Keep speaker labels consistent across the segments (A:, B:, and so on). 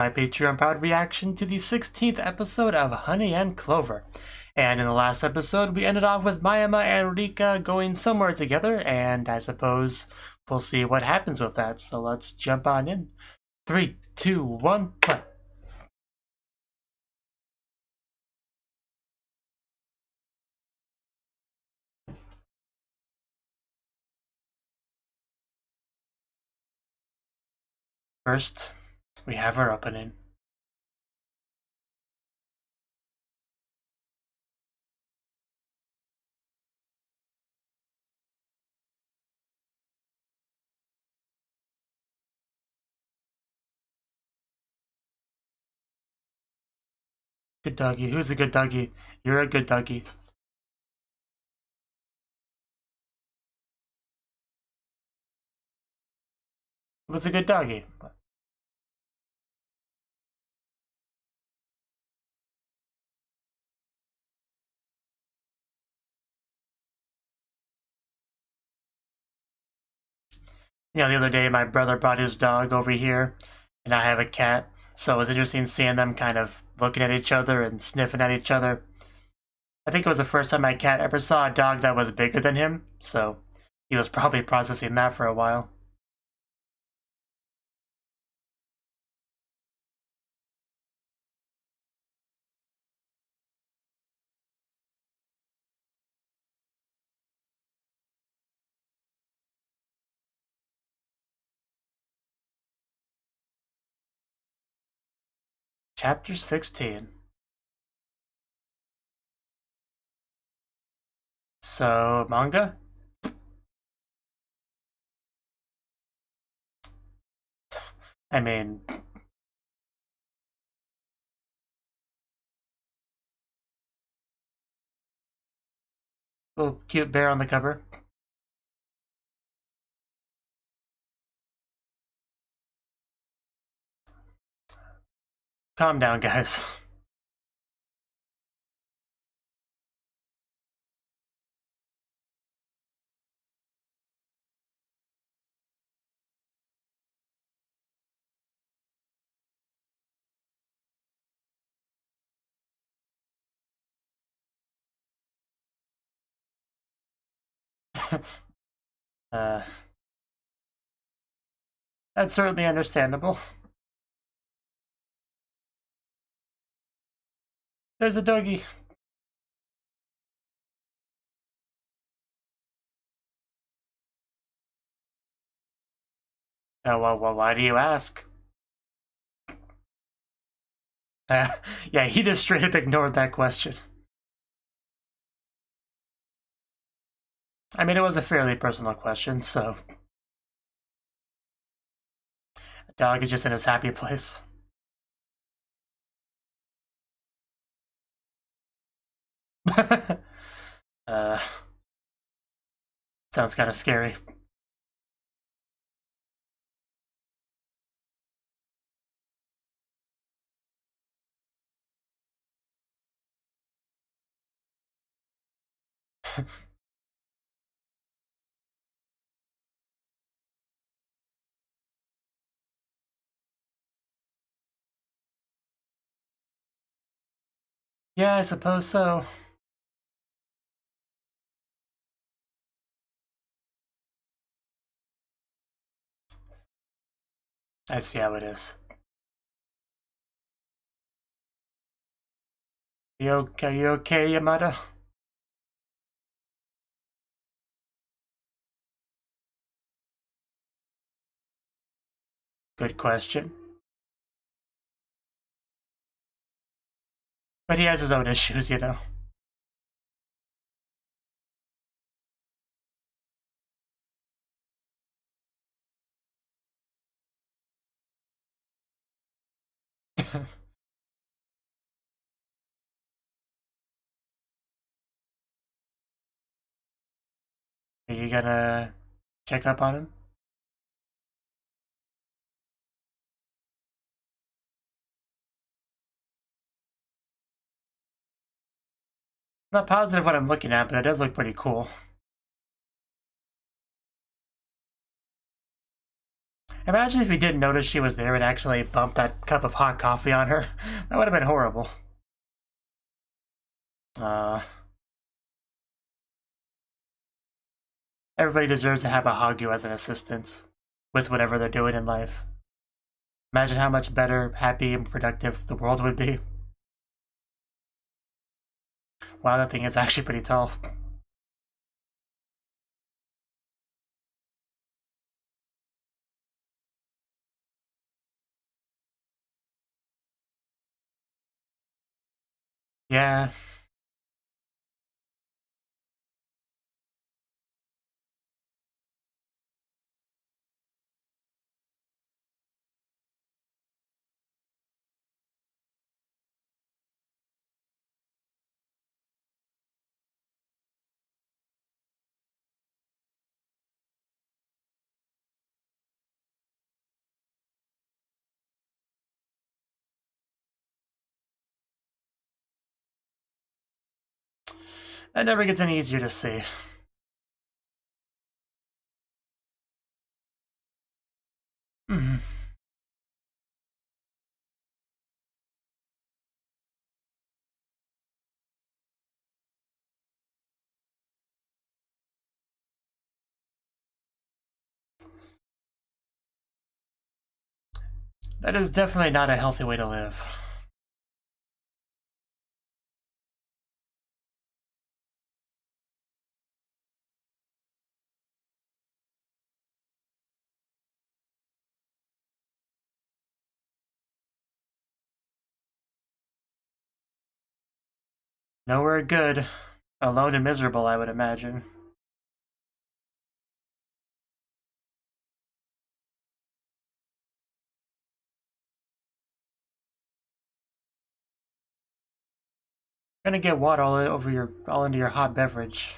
A: My Patreon proud reaction to the 16th episode of Honey and Clover. And in the last episode, we ended off with Mayama and Rika going somewhere together, and I suppose we'll see what happens with that. So let's jump on in. 3, 2, 1, play. First, we have our opening. Good doggy. Who's a good doggy? You're a good doggy. It was a good doggy. You know, the other day my brother brought his dog over here, and I have a cat, so it was interesting seeing them kind of looking at each other and sniffing at each other. I think it was the first time my cat ever saw a dog that was bigger than him, so he was probably processing that for a while. Chapter 16. So, manga? I mean... little cute bear on the cover. Calm down, guys. That's certainly understandable. There's a doggy. Oh, well, why do you ask? Yeah, he just straight up ignored that question. I mean, it was a fairly personal question, so... The dog is just in his happy place. Sounds kind of scary. Yeah, I suppose so. I see how it is. You okay, Yamada? Good question. But he has his own issues, you know. Are you gonna check up on him? I'm not positive what I'm looking at, but it does look pretty cool. Imagine if he didn't notice she was there and actually bumped that cup of hot coffee on her. That would have been horrible. Everybody deserves to have a Hagu as an assistant with whatever they're doing in life. Imagine how much better, happy, and productive the world would be. Wow, that thing is actually pretty tall. Yeah. That never gets any easier to see. That is definitely not a healthy way to live. Nowhere good. Alone and miserable, I would imagine. You're gonna get water all into your hot beverage.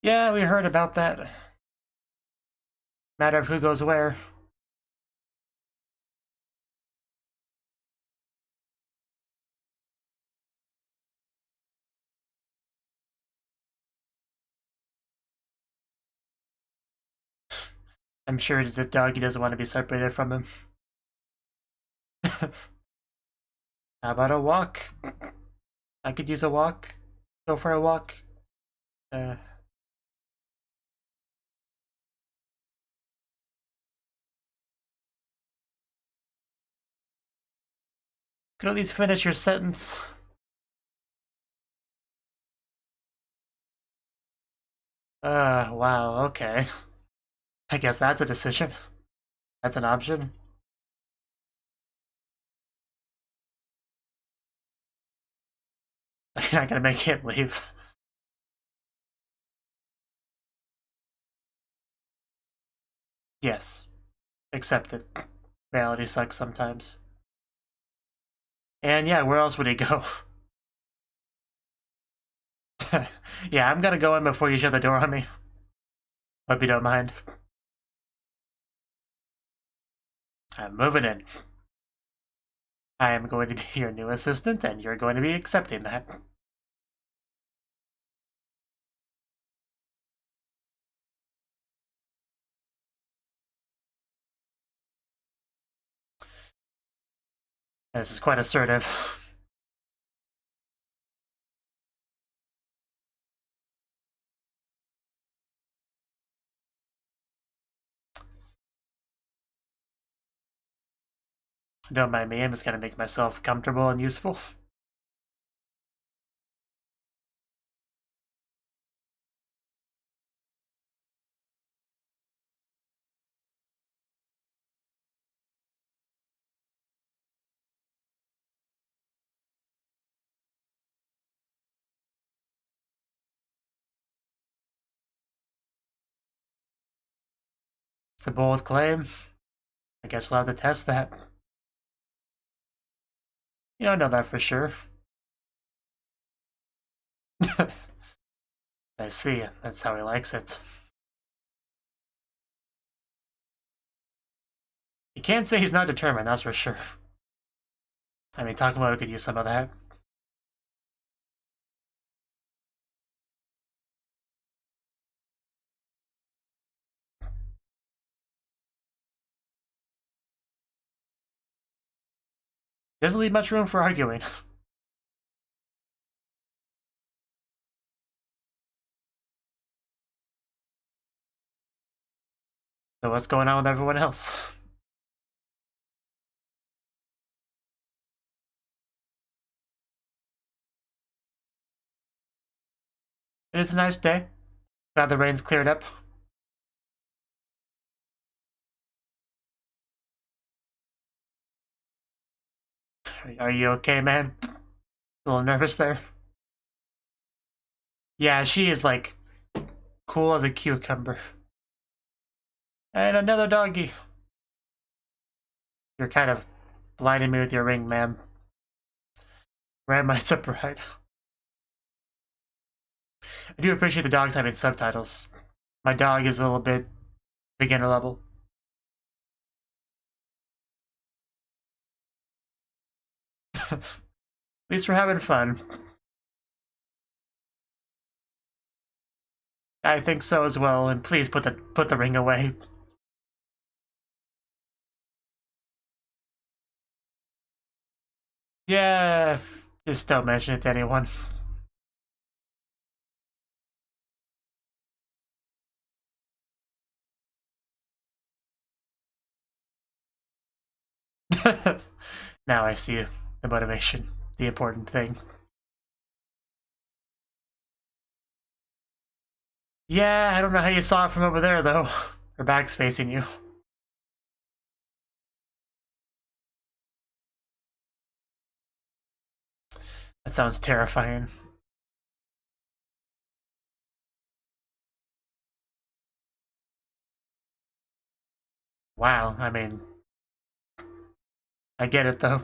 A: Yeah, we heard about that. Matter of who goes where. I'm sure the doggy doesn't want to be separated from him. How about a walk? I could use a walk. Go for a walk. Could at least finish your sentence. Wow, okay. I guess that's a decision. That's an option. You're not gonna make him leave. Yes. Accept it. Reality sucks sometimes. And yeah, where else would he go? Yeah, I'm gonna go in before you shut the door on me. Hope you don't mind. I'm moving in. I am going to be your new assistant, and you're going to be accepting that. This is quite assertive. Don't mind me, I'm just gonna make myself comfortable and useful. It's a bold claim. I guess we'll have to test that. You don't know that for sure. I see. That's how he likes it. You can't say he's not determined, that's for sure. I mean, Takamoto could use some of that. Doesn't leave much room for arguing. So what's going on with everyone else? It is a nice day. Glad the rain's cleared up. Are you okay, man? A little nervous there? Yeah, she is like cool as a cucumber. And another doggy. You're kind of blinding me with your ring, ma'am. Ram might surprise. I do appreciate the dogs having subtitles. My dog is a little bit beginner level. At least we're having fun. I think so as well, and please put the ring away. Yeah, just don't mention it to anyone. Now I see the motivation, the important thing. Yeah, I don't know how you saw it from over there, though. Her back's facing you. That sounds terrifying. Wow, I mean, I get it, though.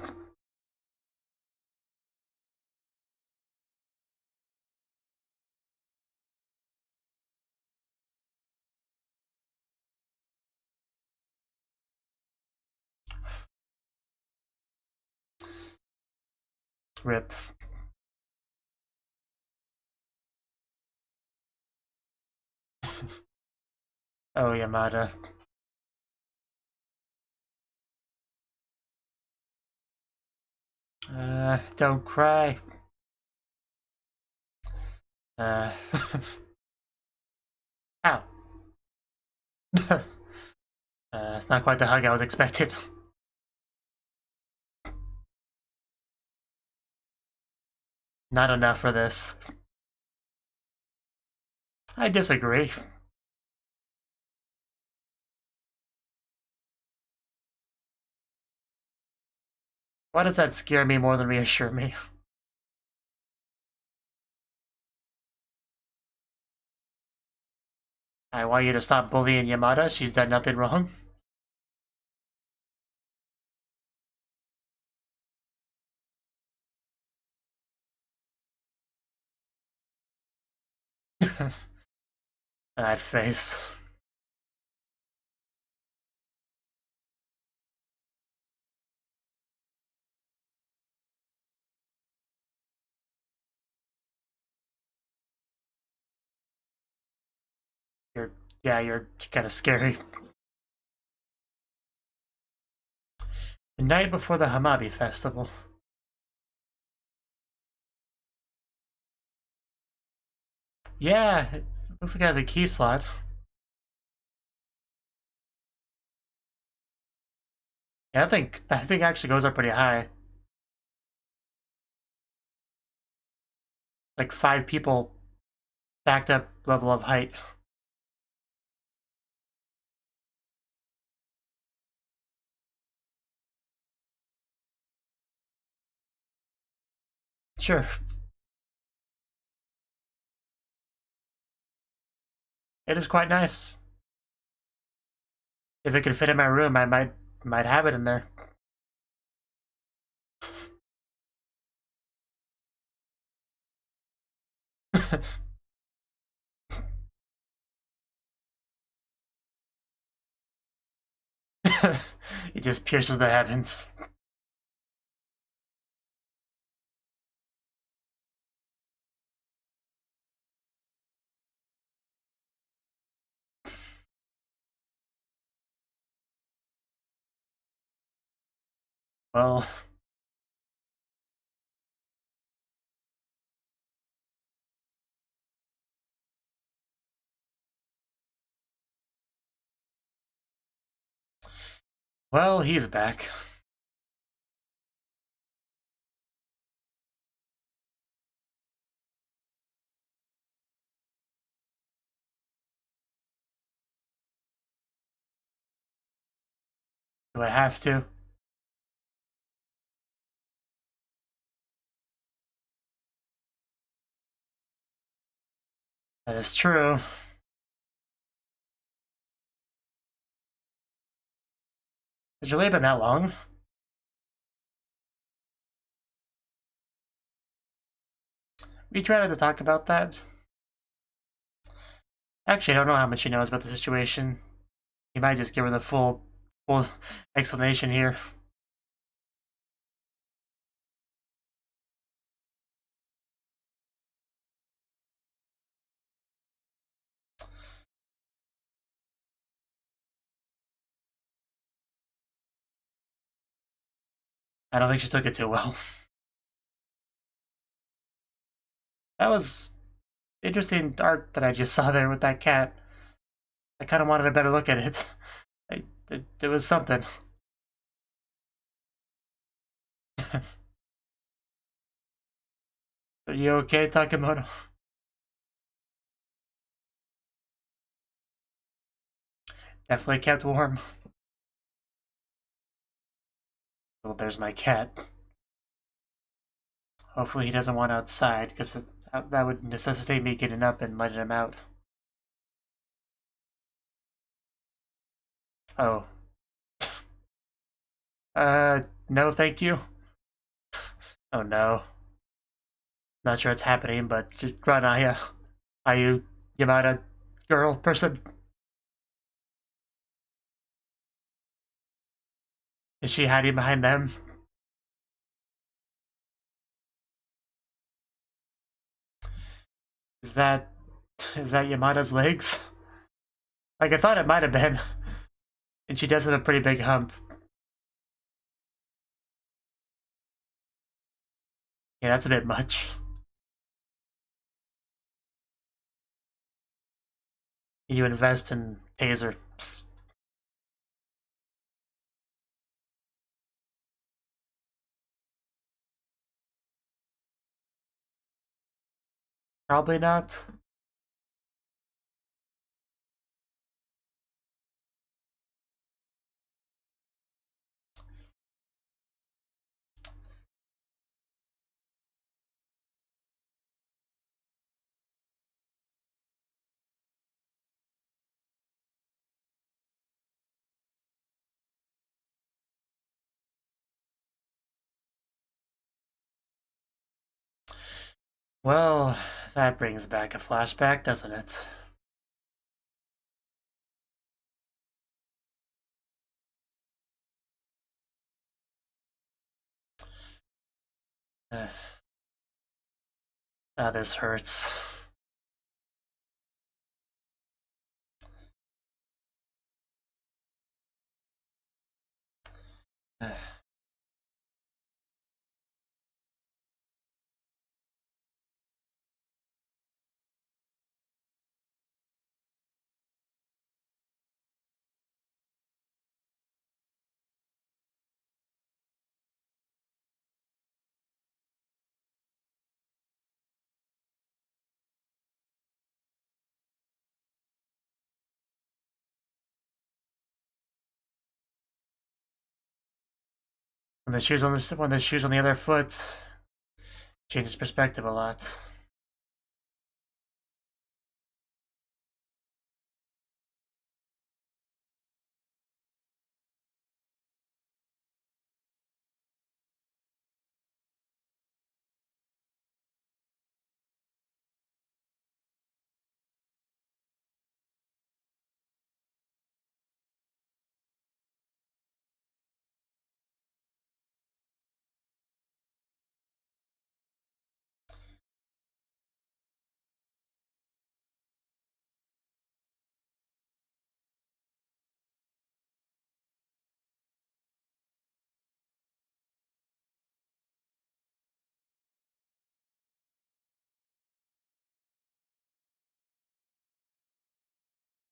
A: Rip. Oh, Yamada. Don't cry. Ow. It's not quite the hug I was expecting. Not enough for this. I disagree. Why does that scare me more than reassure me? I want you to stop bullying Yamada. She's done nothing wrong. That face. You're kind of scary. The night before the Hamabi festival. Yeah, it looks like it has a key slot. Yeah, I think actually goes up pretty high. Like 5 people stacked up level of height. Sure. It is quite nice. If it could fit in my room, I might have it in there. It just pierces the heavens. Well, well, he's back. Do I have to? That is true. Has your delay been that long? We tried to talk about that. Actually, I don't know how much he knows about the situation. He might just give her the full explanation here. I don't think she took it too well. That was interesting art that I just saw there with that cat. I kind of wanted a better look at it. It was something. Are you okay, Takemoto? Definitely kept warm. Well, there's my cat. Hopefully he doesn't want outside, because that would necessitate me getting up and letting him out. Oh. No thank you. Oh no. Not sure what's happening, but just run, Aya. Are you Yamada girl person? Is she hiding behind them? Is that Yamada's legs? Like I thought it might have been. And she does have a pretty big hump. Yeah, that's a bit much. You invest in taser. Psst. Probably not. Well, that brings back a flashback, doesn't it? This hurts. When the shoes on the other foot changes perspective a lot.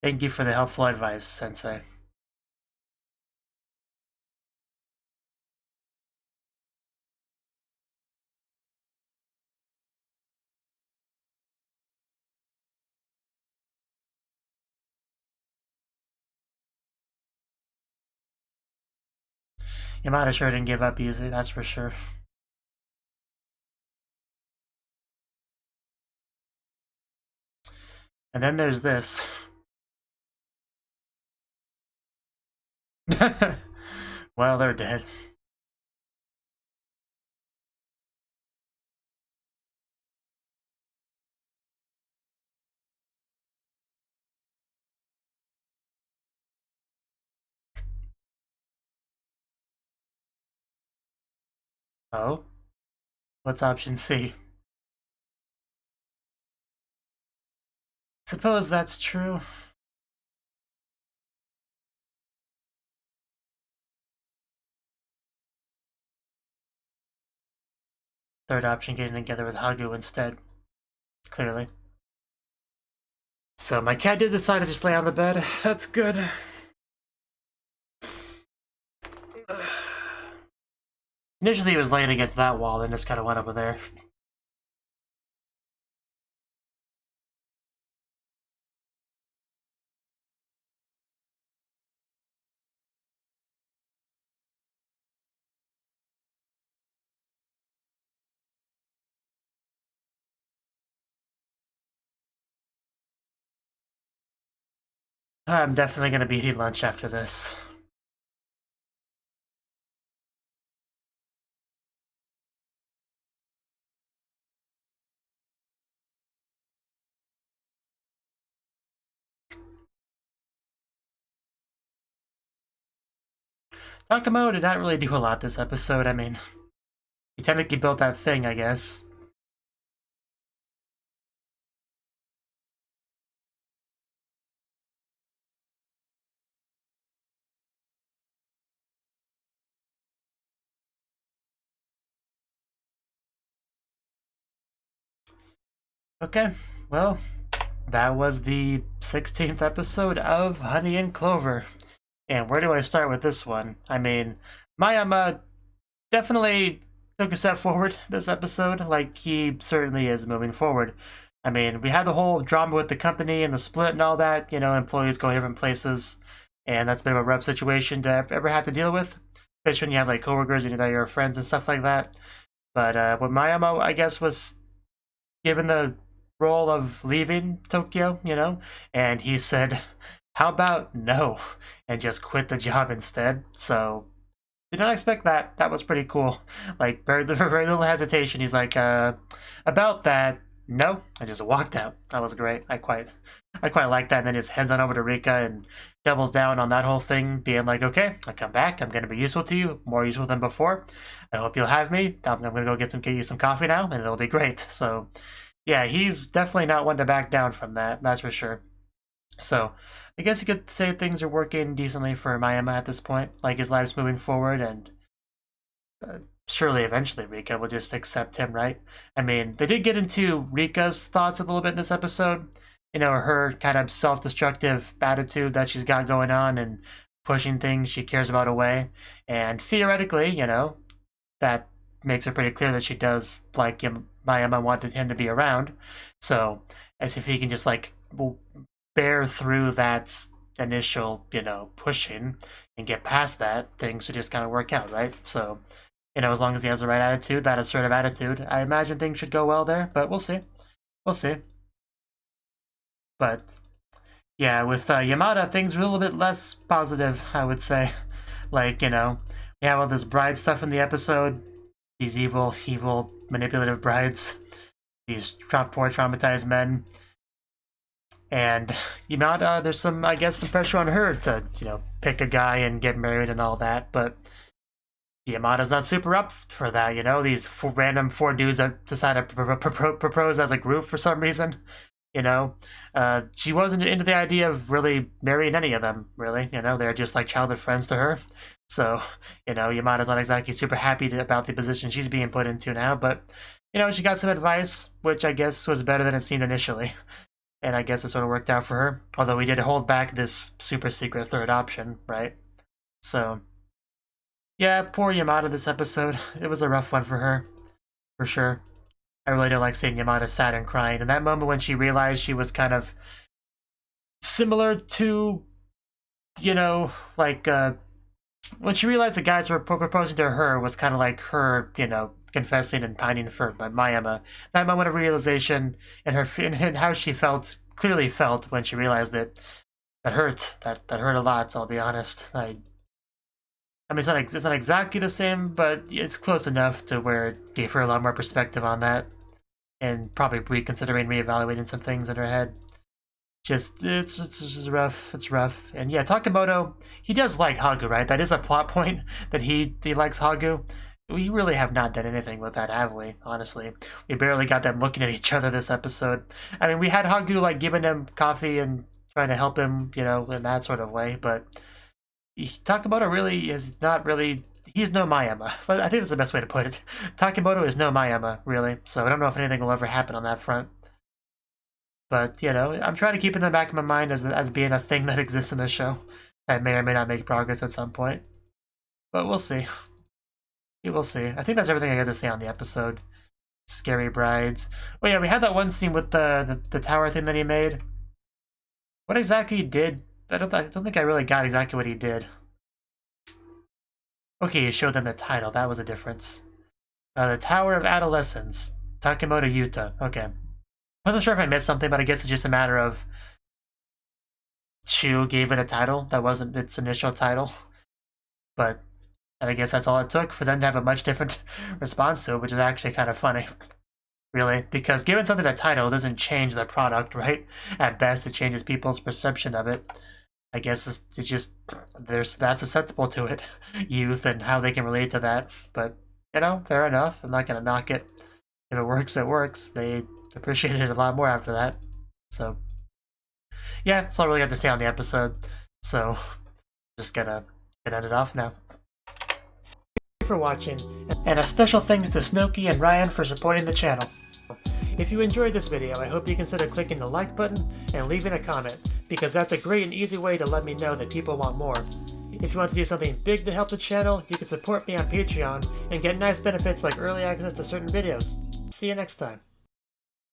A: Thank you for the helpful advice, Sensei. Yamada sure didn't give up easy, that's for sure. And then there's this. Well, they're dead. Oh? What's option C? Suppose that's true. Third option, getting together with Hagu instead. Clearly. So my cat did decide to just lay on the bed. That's good. Initially he was laying against that wall, then just kind of went over there. I'm definitely going to be eating lunch after this. Takamo did not really do a lot this episode. I mean, he technically built that thing, I guess. Okay, well, that was the 16th episode of Honey and Clover. And where do I start with this one? I mean, Mayama definitely took a step forward this episode. Like, he certainly is moving forward. I mean, we had the whole drama with the company and the split and all that, you know, employees going different places. And that's been a rough situation to ever have to deal with. Especially when you have, like, coworkers and your friends and stuff like that. But when Mayama, I guess, was given the role of leaving Tokyo, you know, and he said, how about no, and just quit the job instead. So did not expect that. That was pretty cool. Like, very little hesitation. He's like, about that, no, I just walked out. That was great. I quite like that. And then just heads on over to Rika and doubles down on that whole thing, being like, okay, I come back. I'm gonna be useful to you, more useful than before. I hope you'll have me. I'm gonna go get you some coffee now, and it'll be great. So yeah, he's definitely not one to back down from that, that's for sure. So, I guess you could say things are working decently for Mayama at this point. Like, his life's moving forward, and surely eventually Rika will just accept him, right? I mean, they did get into Rika's thoughts a little bit in this episode. You know, her kind of self-destructive attitude that she's got going on and pushing things she cares about away. And theoretically, you know, that makes it pretty clear that she does like him. Mayama wanted him to be around, so as if he can just like bear through that initial, you know, pushing and get past that, things should just kind of work out, right? So, you know, as long as he has the right attitude, that assertive attitude, I imagine things should go well there. But we'll see, we'll see. But yeah, with Yamada, things were a little bit less positive, I would say. Like, you know, we have all this bride stuff in the episode. These evil, manipulative brides. These poor, traumatized men. And Yamada, there's some, I guess, some pressure on her to, you know, pick a guy and get married and all that. But Yamada's not super up for that, you know? These random four dudes that decided to propose as a group for some reason. You know, she wasn't into the idea of really marrying any of them, really. You know, they're just like childhood friends to her. So, you know, Yamada's not exactly super happy about the position she's being put into now, but, you know, she got some advice, which I guess was better than it seemed initially. and I guess it sort of worked out for her. Although we did hold back this super secret third option, right? So, yeah, poor Yamada this episode. It was a rough one for her, for sure. I really don't like seeing Yamada sad and crying. And that moment when she realized she was kind of similar to, you know, like, when she realized the guys were proposing to her was kind of like her, you know, confessing and pining for Mayama. That moment of realization and her and how she felt, clearly felt when she realized it, that hurt. That hurt a lot, I'll be honest. I mean, it's not exactly the same, but it's close enough to where it gave her a lot more perspective on that. And probably reconsidering, reevaluating some things in her head. It's just rough. It's rough. And yeah, Takemoto, he does like Hagu, right? That is a plot point that he likes Hagu. We really have not done anything with that, have we? Honestly, we barely got them looking at each other this episode. I mean, we had Hagu like giving him coffee and trying to help him, you know, in that sort of way. But Takemoto really is not really. He's no Mayama. I think that's the best way to put it. Takemoto is no Mayama, really. So I don't know if anything will ever happen on that front. But, you know, I'm trying to keep it in the back of my mind as being a thing that exists in the show. That may or may not make progress at some point. But we'll see. We will see. I think that's everything I got to say on the episode. Scary brides. Oh yeah, we had that one scene with the tower thing that he made. What exactly he did? I don't think I really got exactly what he did. Okay, he showed them the title. That was a difference. The Tower of Adolescence. Takemoto Yuta. Okay. Wasn't sure if I missed something, but I guess it's just a matter of Chu gave it a title that wasn't its initial title. But I guess that's all it took for them to have a much different response to it, which is actually kind of funny. Really, because giving something a title doesn't change the product, right? At best, it changes people's perception of it. I guess it's just that's susceptible to it, youth and how they can relate to that. But you know, fair enough. I'm not gonna knock it. If it works, it works. They appreciated it a lot more after that. So yeah, that's all I really got to say on the episode. So just gonna end it off now. Thank you for watching, and a special thanks to Cnouki and Ryan for supporting the channel. If you enjoyed this video, I hope you consider clicking the like button and leaving a comment, because that's a great and easy way to let me know that people want more. If you want to do something big to help the channel, you can support me on Patreon and get nice benefits like early access to certain videos. See you next time.